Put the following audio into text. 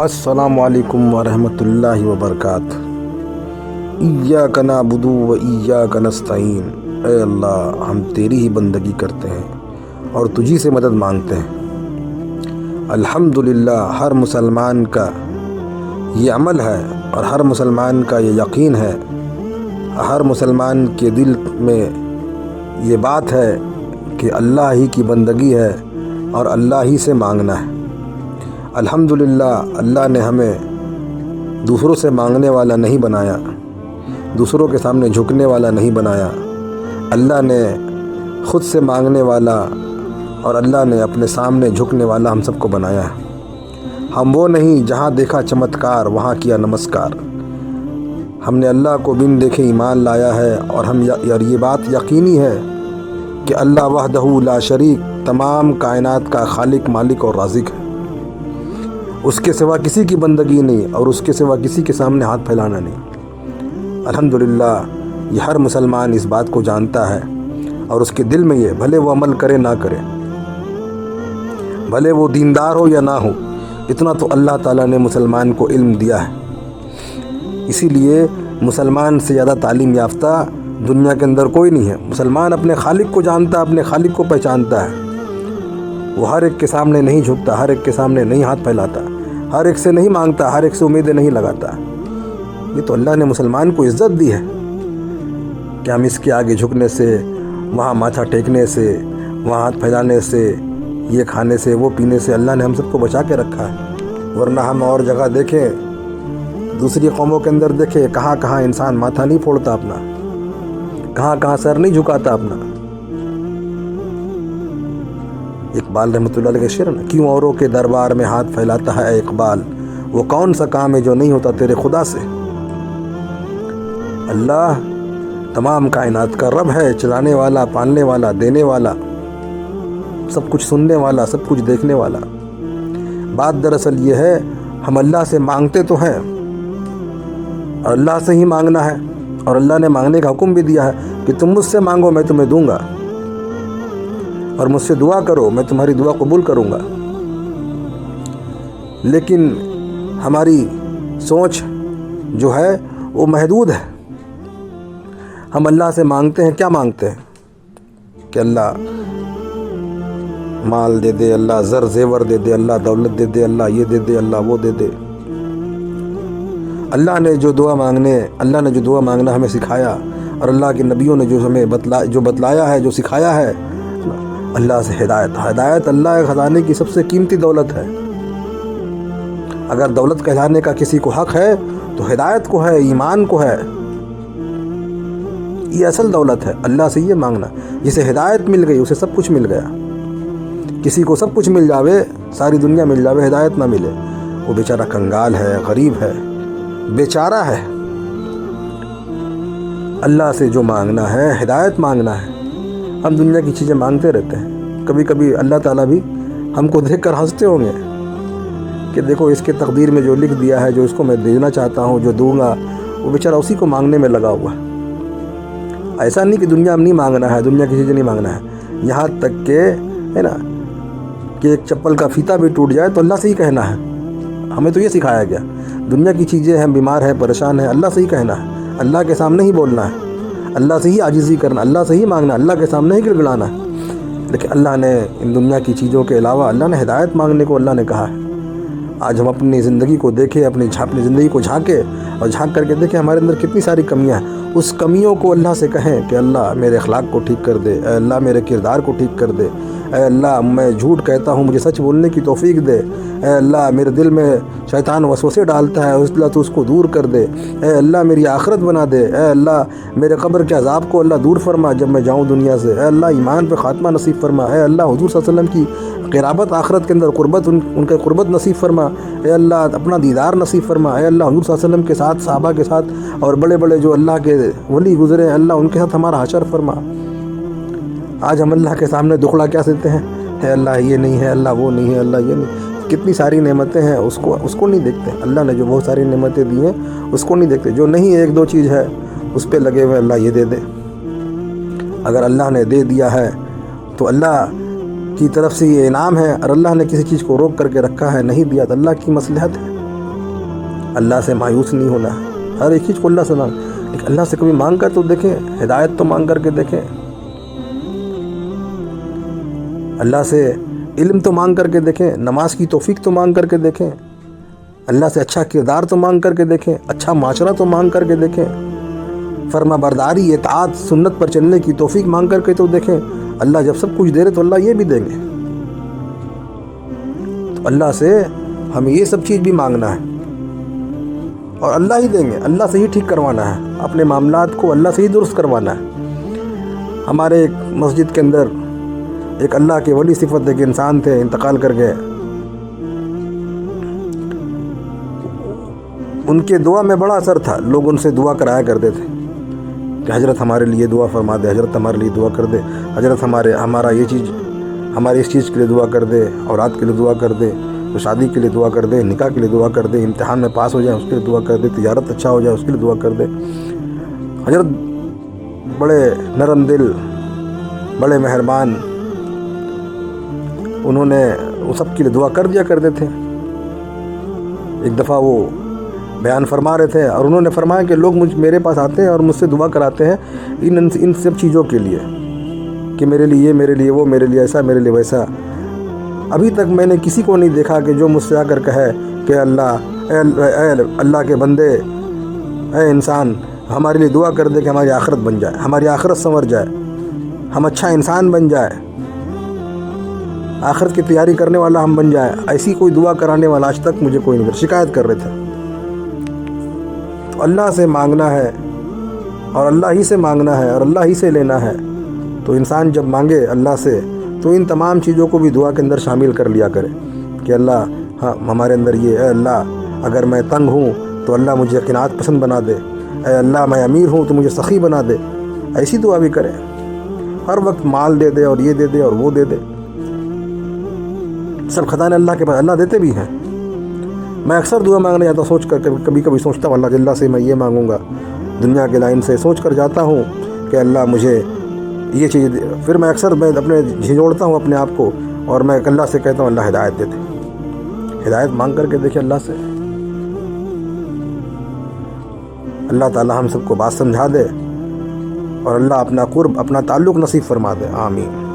السلام علیکم ورحمۃ اللہ وبرکاتہ۔ ایاک نعبد و ایاک نستعین، اے اللہ ہم تیری ہی بندگی کرتے ہیں اور تجھی سے مدد مانگتے ہیں۔ الحمدللہ، ہر مسلمان کا یہ عمل ہے اور ہر مسلمان کا یہ یقین ہے، ہر مسلمان کے دل میں یہ بات ہے کہ اللہ ہی کی بندگی ہے اور اللہ ہی سے مانگنا ہے۔ الحمدللہ، اللہ نے ہمیں دوسروں سے مانگنے والا نہیں بنایا، دوسروں کے سامنے جھکنے والا نہیں بنایا۔ اللہ نے خود سے مانگنے والا اور اللہ نے اپنے سامنے جھکنے والا ہم سب کو بنایا ہے۔ ہم وہ نہیں جہاں دیکھا چمتکار وہاں کیا نمسکار۔ ہم نے اللہ کو بن دیکھے ایمان لایا ہے اور یہ بات یقینی ہے کہ اللہ وحدہ لا شریک تمام کائنات کا خالق، مالک اور رازق ہے۔ اس کے سوا کسی کی بندگی نہیں اور اس کے سوا کسی کے سامنے ہاتھ پھیلانا نہیں۔ الحمدللہ، یہ ہر مسلمان اس بات کو جانتا ہے اور اس کے دل میں یہ، بھلے وہ عمل کرے نہ کرے، بھلے وہ دیندار ہو یا نہ ہو، اتنا تو اللہ تعالیٰ نے مسلمان کو علم دیا ہے۔ اسی لیے مسلمان سے زیادہ تعلیم یافتہ دنیا کے اندر کوئی نہیں ہے۔ مسلمان اپنے خالق کو جانتا ہے، اپنے خالق کو پہچانتا ہے۔ وہ ہر ایک کے سامنے نہیں جھکتا، ہر ایک کے سامنے نہیں ہاتھ پھیلاتا، ہر ایک سے نہیں مانگتا، ہر ایک سے امیدیں نہیں لگاتا۔ یہ تو اللہ نے مسلمان کو عزت دی ہے کہ ہم اس کے آگے جھکنے سے، وہاں ماتھا ٹیکنے سے، وہاں ہاتھ پھیلانے سے، یہ کھانے سے، وہ پینے سے اللہ نے ہم سب کو بچا کے رکھا ہے۔ ورنہ ہم اور جگہ دیکھیں، دوسری قوموں کے اندر دیکھیں، کہاں کہاں انسان ماتھا نہیں پھوڑتا اپنا، کہاں کہاں سر نہیں جھکاتا اپنا۔ اقبال رحمۃ اللہ علیہ کے شعر نا، کیوں اوروں کے دربار میں ہاتھ پھیلاتا ہے اے اقبال، وہ کون سا کام ہے جو نہیں ہوتا تیرے خدا سے۔ اللہ تمام کائنات کا رب ہے، چلانے والا، پالنے والا، دینے والا، سب کچھ سننے والا، سب کچھ دیکھنے والا۔ بات دراصل یہ ہے، ہم اللہ سے مانگتے تو ہیں اور اللہ سے ہی مانگنا ہے، اور اللہ نے مانگنے کا حکم بھی دیا ہے کہ تم مجھ سے مانگو میں تمہیں دوں گا، اور مجھ سے دعا کرو میں تمہاری دعا قبول کروں گا۔ لیکن ہماری سوچ جو ہے وہ محدود ہے۔ ہم اللہ سے مانگتے ہیں، کیا مانگتے ہیں کہ اللہ مال دے دے، اللہ زر زیور دے دے، اللہ دولت دے دے، اللہ یہ دے دے، اللہ وہ دے دے۔ اللہ نے جو دعا مانگنا ہمیں سکھایا، اور اللہ کے نبیوں نے جو ہمیں بتلایا ہے، جو سکھایا ہے، اللہ سے ہدایت اللہ کے خزانے کی سب سے قیمتی دولت ہے۔ اگر دولت کہلانے کا کسی کو حق ہے تو ہدایت کو ہے، ایمان کو ہے۔ یہ اصل دولت ہے، اللہ سے یہ مانگنا۔ جسے ہدایت مل گئی اسے سب کچھ مل گیا۔ کسی کو سب کچھ مل جاوے، ساری دنیا مل جاوے، ہدایت نہ ملے، وہ بیچارہ کنگال ہے، غریب ہے، بیچارہ ہے۔ اللہ سے جو مانگنا ہے، ہدایت مانگنا ہے۔ ہم دنیا کی چیزیں مانگتے رہتے ہیں، کبھی کبھی اللہ تعالیٰ بھی ہم کو دیکھ کر ہنستے ہوں گے کہ دیکھو اس کے تقدیر میں جو لکھ دیا ہے، جو اس کو میں دینا چاہتا ہوں، جو دوں گا، وہ بیچارہ اسی کو مانگنے میں لگا ہوا ہے۔ ایسا نہیں کہ دنیا میں نہیں مانگنا ہے، دنیا کی چیزیں نہیں مانگنا ہے، یہاں تک کہ ہے نا کہ ایک چپل کا فیتا بھی ٹوٹ جائے تو اللہ سے ہی کہنا ہے۔ ہمیں تو یہ سکھایا گیا، دنیا کی چیزیں ہیں، بیمار ہے، پریشان ہے، اللہ سے ہی کہنا ہے، اللہ کے سامنے ہی بولنا ہے، اللہ سے ہی عاجزی کرنا، اللہ سے ہی مانگنا، اللہ کے سامنے ہی گڑگڑانا ہے۔ لیکن اللہ نے ان دنیا کی چیزوں کے علاوہ اللہ نے ہدایت مانگنے کو اللہ نے کہا ہے۔ آج ہم اپنی زندگی کو دیکھیں، اپنی زندگی کو جھانکیں اور جھانک کر کے دیکھیں ہمارے اندر کتنی ساری کمیاں ہیں۔ اس کمیوں کو اللہ سے کہیں کہ اللہ میرے اخلاق کو ٹھیک کر دے، اے اللہ میرے کردار کو ٹھیک کر دے، اے اللہ میں جھوٹ کہتا ہوں مجھے سچ بولنے کی توفیق دے، اے اللہ میرے دل میں شیطان وسوسے ڈالتا ہے اللہ تو اس کو دور کر دے، اے اللہ میری آخرت بنا دے، اے اللہ میرے قبر کے عذاب کو اللہ دور فرما جب میں جاؤں دنیا سے، اے اللہ ایمان پہ خاتمہ نصیب فرما، اے اللہ حضور صلی اللہ علیہ وسلم کی قرابت آخرت کے اندر قربت ان کے قربت نصیب فرما، اے اللہ اپنا دیدار نصیب فرما، اے اللہ حضور صلی اللہ علیہ وسلم کے ساتھ، صحابہ کے ساتھ اور بڑے بڑے جو اللہ کے ولی گزرے ہیں، اللہ ان کے ساتھ ہمارا حشر فرما۔ آج ہم اللہ کے سامنے دکھڑا کیا دیتے ہیں، ہے اللہ یہ نہیں ہے، اللہ وہ نہیں ہے، اللہ یہ نہیں، کتنی ساری نعمتیں ہیں، اس کو نہیں دیکھتے۔ اللہ نے جو بہت ساری نعمتیں دی ہیں اس کو نہیں دیکھتے، جو نہیں ایک دو چیز ہے اس پہ لگے ہوئے اللہ یہ دے دے۔ اگر اللہ نے دے دیا ہے تو اللہ کی طرف سے یہ انعام ہے، اور اللہ نے کسی چیز کو روک کر کے رکھا ہے، نہیں دیا تو اللہ کی مصلحت ہے۔ اللہ سے مایوس نہیں ہونا ہے، ہر ایک چیز کو اللہ سے مانگ، لیکن اللہ سے کبھی مانگ کر تو دیکھیں، ہدایت تو مانگ کر کے دیکھیں، اللہ سے علم تو مانگ کر کے دیکھیں، نماز کی توفیق تو مانگ کر کے دیکھیں، اللہ سے اچھا کردار تو مانگ کر کے دیکھیں، اچھا معاشرہ تو مانگ کر کے دیکھیں، فرما برداری، اطاعت، سنت پر چلنے کی توفیق مانگ کر کے تو دیکھیں۔ اللہ جب سب کچھ دے رہے تو اللہ یہ بھی دیں گے، تو اللہ سے ہمیں یہ سب چیز بھی مانگنا ہے، اور اللہ ہی دیں گے، اللہ سے ہی ٹھیک کروانا ہے، اپنے معاملات کو اللہ سے ہی درست کروانا ہے۔ ہمارے ایک مسجد کے اندر ایک اللہ کے ولی صفت ایک انسان تھے، انتقال کر گئے، ان کے دعا میں بڑا اثر تھا، لوگ ان سے دعا کرایا کرتے تھے کہ حضرت ہمارے لیے دعا فرما دے، حضرت ہمارے لیے دعا کر دے، حضرت ہماری اس چیز کے لیے دعا کر دے، اولاد کے لیے دعا کر دے، تو شادی کے لیے دعا کر دے، نکاح کے لیے دعا کر دے، امتحان میں پاس ہو جائے اس کے لیے دعا کر دے، تجارت اچھا ہو جائے اس کے لیے دعا کر دے۔ حضرت بڑے نرم دل، بڑے مہربان، انہوں نے وہ سب کے لیے دعا کر دیا کرتے تھے۔ ایک دفعہ وہ بیان فرما رہے تھے اور انہوں نے فرمایا کہ لوگ میرے پاس آتے ہیں اور مجھ سے دعا کراتے ہیں ان سب چیزوں کے لیے، کہ میرے لیے یہ، میرے لیے وہ، میرے لیے ایسا، میرے لیے ویسا۔ ابھی تک میں نے کسی کو نہیں دیکھا کہ جو مجھ سے آ کر کہے کہ اے اللہ کے بندے، اے انسان، ہمارے لیے دعا کر دے کہ ہماری آخرت بن جائے، ہماری آخرت سنور جائے، ہم اچھا انسان بن جائے، آخرت کی تیاری کرنے والا ہم بن جائے۔ ایسی کوئی دعا کرانے والا آج تک مجھے کوئی نہیں، شکایت کر رہے تھے۔ تو اللہ سے مانگنا ہے اور اللہ ہی سے مانگنا ہے اور اللہ ہی سے لینا ہے، تو انسان جب مانگے اللہ سے تو ان تمام چیزوں کو بھی دعا کے اندر شامل کر لیا کرے کہ اللہ ہاں ہمارے اندر یہ، اے اللہ اگر میں تنگ ہوں تو اللہ مجھے قناعت پسند بنا دے، اے اللہ میں امیر ہوں تو مجھے سخی بنا دے، ایسی دعا بھی کرے۔ ہر وقت مال دے دے اور یہ دے دے اور وہ دے دے، سب خزانے اللہ کے پاس، اللہ دیتے بھی ہیں۔ میں اکثر دعا مانگنے جاتا ہوں، سوچ کر کبھی کبھی سوچتا ہوں اللہ جل سے میں یہ مانگوں گا، دنیا کے لائن سے سوچ کر جاتا ہوں کہ اللہ مجھے یہ چیز دے۔ پھر میں اکثر اپنے جھنجھوڑتا ہوں اپنے آپ کو اور میں اللہ سے کہتا ہوں اللہ ہدایت دے دے، ہدایت مانگ کر کے دیکھیں اللہ سے، اللہ تعالی ہم سب کو بات سمجھا دے اور اللہ اپنا قرب، اپنا تعلق نصیب فرما دے، آمین۔